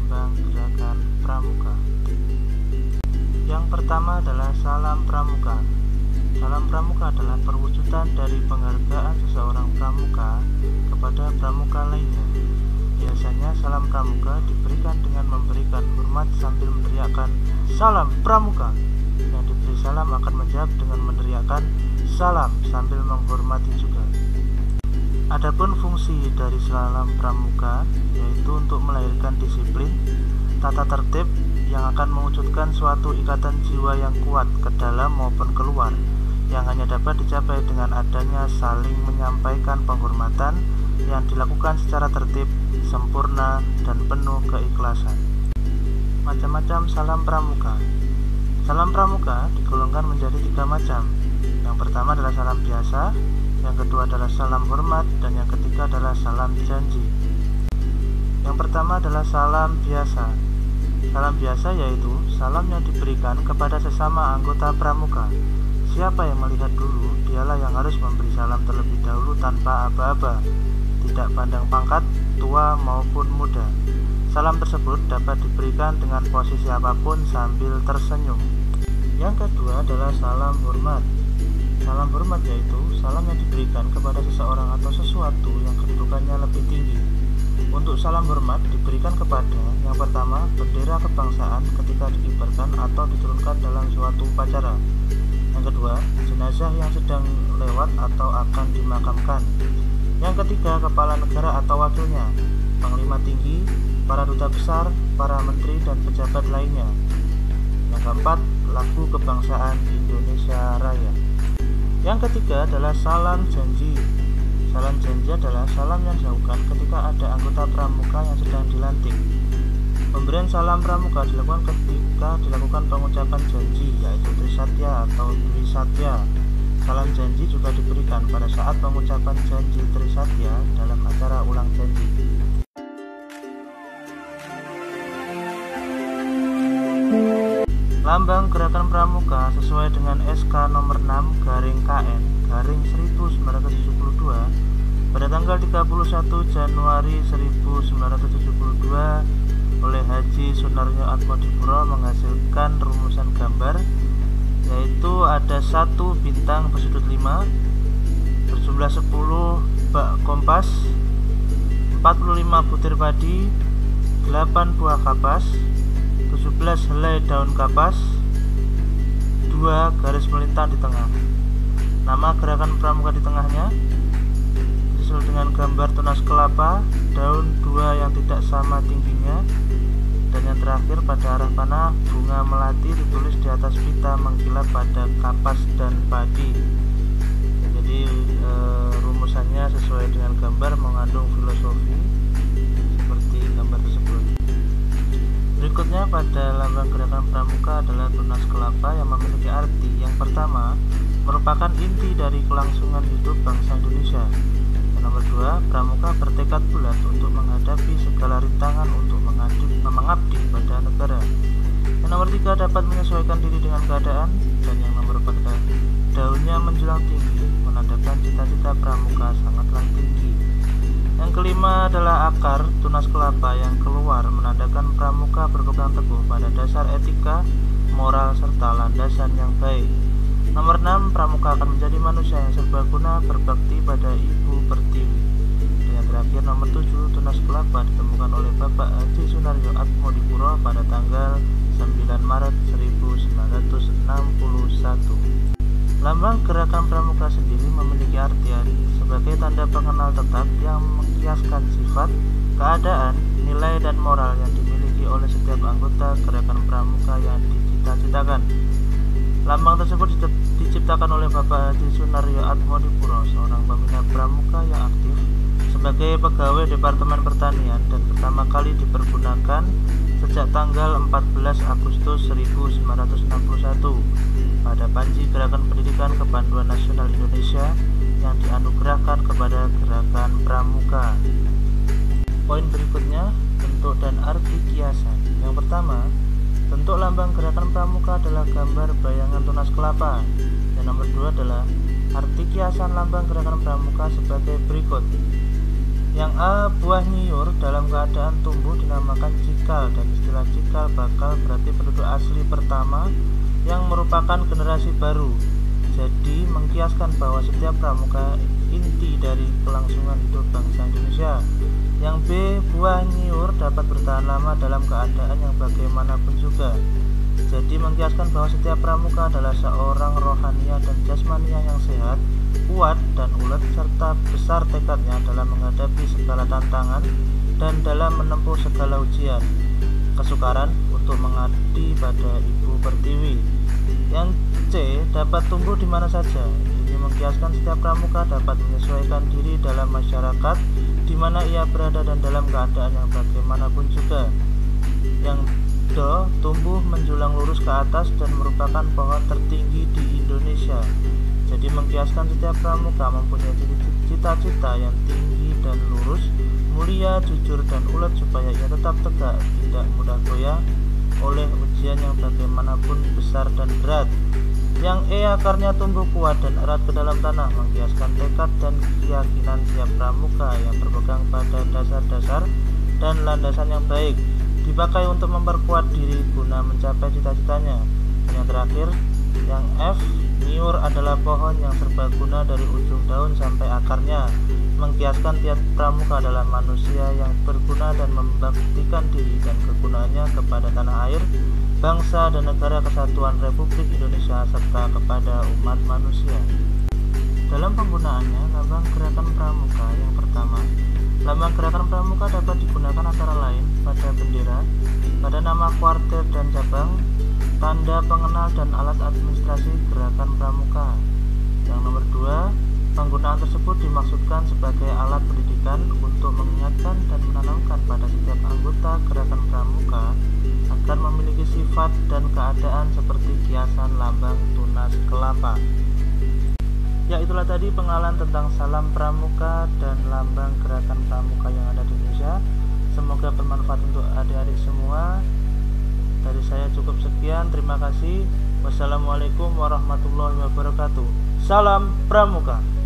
lambang gerakan pramuka. Yang pertama adalah salam pramuka. Salam pramuka adalah perwujudan dari penghargaan seseorang pramuka kepada pramuka lainnya. Biasanya salam pramuka diberikan dengan memberikan hormat sambil meneriakkan salam pramuka. Yang diberi salam akan menjawab dengan meneriakkan salam sambil menghormati juga. Adapun fungsi dari salam pramuka yaitu untuk melahirkan disiplin, tata tertib yang akan mewujudkan suatu ikatan jiwa yang kuat ke dalam maupun keluar, yang hanya dapat dicapai dengan adanya saling menyampaikan penghormatan yang dilakukan secara tertib, sempurna, dan penuh keikhlasan. Macam-macam salam pramuka. Salam pramuka digolongkan menjadi 3 macam. Yang pertama adalah salam biasa, yang kedua adalah salam hormat, dan yang ketiga adalah salam janji. Yang pertama adalah salam biasa. Salam biasa yaitu salam yang diberikan kepada sesama anggota pramuka. Siapa yang melihat dulu, dialah yang harus memberi salam terlebih dahulu tanpa aba-aba, tidak pandang pangkat, tua maupun muda. Salam tersebut dapat diberikan dengan posisi apapun sambil tersenyum. Yang kedua adalah salam hormat. Salam hormat yaitu salam yang diberikan kepada seseorang atau sesuatu yang kedudukannya lebih tinggi. Untuk salam hormat diberikan kepada yang pertama bendera kebangsaan ketika dikibarkan atau diturunkan dalam suatu upacara. Yang kedua, jenazah yang sedang lewat atau akan dimakamkan. Yang ketiga, kepala negara atau wakilnya, panglima tinggi, para duta besar, para menteri dan pejabat lainnya. Yang keempat, lagu kebangsaan Indonesia Raya. Yang ketiga adalah salam janji. Salam janji adalah salam yang dilakukan ketika ada anggota pramuka yang sedang dilantik. Pemberian salam pramuka dilakukan ketika dilakukan pengucapan janji, yaitu Trisatya atau Dwi Satya. Salam janji juga diberikan pada saat pengucapan janji Trisatya dalam acara ulang janji. Lambang gerakan pramuka sesuai dengan SK nomor 6/KN/1972 pada tanggal 31 Januari 1972 oleh Haji Sunaryo Atmodipuro menghasilkan rumusan gambar, yaitu ada 1 bintang bersudut 5 berjumlah 10 bak kompas, 45 butir padi, 8 buah kapas, 17 helai daun kapas, 2 garis melintang di tengah. Nama gerakan pramuka di tengahnya disusul dengan gambar tunas kelapa, daun 2 yang tidak sama tingginya, dan yang terakhir pada arah panah bunga melati ditulis di atas pita mengkilap pada kapas dan padi. Jadi rumusannya sesuai dengan gambar, mengandung filosofi seperti gambar tersebut. Berikutnya pada lambang gerakan pramuka adalah tunas kelapa yang memiliki arti yang pertama merupakan inti dari kelangsungan hidup bangsa Indonesia. Yang nomor 2, pramuka bertekad bulat untuk menghadapi segala rintangan untuk mengabdi pada negara. Yang nomor 3, dapat menyesuaikan diri dengan keadaan. Dan yang nomor 4, daunnya menjulang tinggi, menandakan cita-cita pramuka sangatlah tinggi. Yang kelima adalah akar tunas kelapa yang keluar, menandakan pramuka berpegang teguh pada dasar etika, moral, serta landasan yang baik. Nomor 6, pramuka akan menjadi manusia yang serbaguna, berbakti pada Ibu Pertiwi. Dan yang terakhir nomor 7, tunas kelapa ditemukan oleh Bapak Haji Sunaryo Atmodipuro pada tanggal 9 Maret 1961. Lambang gerakan pramuka sendiri memiliki arti sebagai tanda pengenal tetap yang mengkiaskan sifat, keadaan, nilai, dan moral yang dimiliki oleh setiap anggota gerakan pramuka yang dicita-citakan. Lambang tersebut diciptakan oleh Bapak Haji Sunaryo Atmodipuro, seorang pembina pramuka yang aktif sebagai pegawai Departemen Pertanian dan pertama kali dipergunakan sejak tanggal 14 Agustus 1961 pada Panji Gerakan Pendidikan Kepanduan Nasional Indonesia yang dianugerahkan kepada gerakan pramuka. Poin berikutnya, bentuk dan arti kiasan. Yang pertama, bentuk lambang gerakan pramuka adalah gambar bayangan tunas kelapa. Yang nomor 2 adalah arti kiasan lambang gerakan pramuka sebagai berikut. Yang A, buah nyiur dalam keadaan tumbuh dinamakan cikal, dan istilah cikal bakal berarti penduduk asli pertama yang merupakan generasi baru. Jadi mengkiaskan bahwa setiap pramuka inti dari kelangsungan hidup bangsa Indonesia. Yang B, buah nyiur dapat bertahan lama dalam keadaan yang bagaimanapun juga. Jadi mengkiaskan bahwa setiap pramuka adalah seorang rohania dan jasmania yang sehat, kuat dan ulet, serta besar tekadnya dalam menghadapi segala tantangan dan dalam menempuh segala ujian. Kesukaran untuk mengabdi pada Ibu Pertiwi. Yang C, dapat tumbuh di mana saja. Ini mengkiaskan setiap pramuka dapat menyesuaikan diri dalam masyarakat di mana ia berada dan dalam keadaan yang bagaimanapun juga. Yang D, tumbuh menjulang lurus ke atas dan merupakan pohon tertinggi di Indonesia. Jadi mengkiaskan setiap pramuka mempunyai cita-cita yang tinggi dan lurus, mulia, jujur dan ulet supaya ia tetap tegak, tidak mudah goyah oleh ujian yang bagaimanapun besar dan berat. Yang E, akarnya tumbuh kuat dan erat ke dalam tanah, mengkiaskan tekad dan keyakinan tiap pramuka yang berpegang pada dasar-dasar dan landasan yang baik, dipakai untuk memperkuat diri guna mencapai cita-citanya. Dan yang terakhir, yang F, nyiur adalah pohon yang serbaguna dari ujung daun sampai akarnya, mengkiaskan tiap pramuka adalah manusia yang berguna dan membaktikan diri dan kegunaannya kepada tanah air, bangsa dan negara kesatuan Republik Indonesia serta kepada umat manusia. Dalam penggunaannya, lambang gerakan pramuka yang pertama, lambang gerakan pramuka dapat digunakan antara lain pada bendera, pada nama kuartir dan cabang, tanda pengenal dan alat administrasi gerakan pramuka. Yang nomor 2, penggunaan tersebut dimaksudkan sebagai alat pendidikan untuk mengingatkan dan menanamkan pada setiap anggota gerakan pramuka agar memiliki sifat dan keadaan seperti kiasan lambang tunas kelapa. Ya, itulah tadi pengenalan tentang salam pramuka dan lambang gerakan pramuka yang ada di Indonesia. Semoga bermanfaat untuk adik-adik semua. Dari saya cukup sekian, terima kasih. Wassalamualaikum warahmatullahi wabarakatuh. Salam pramuka.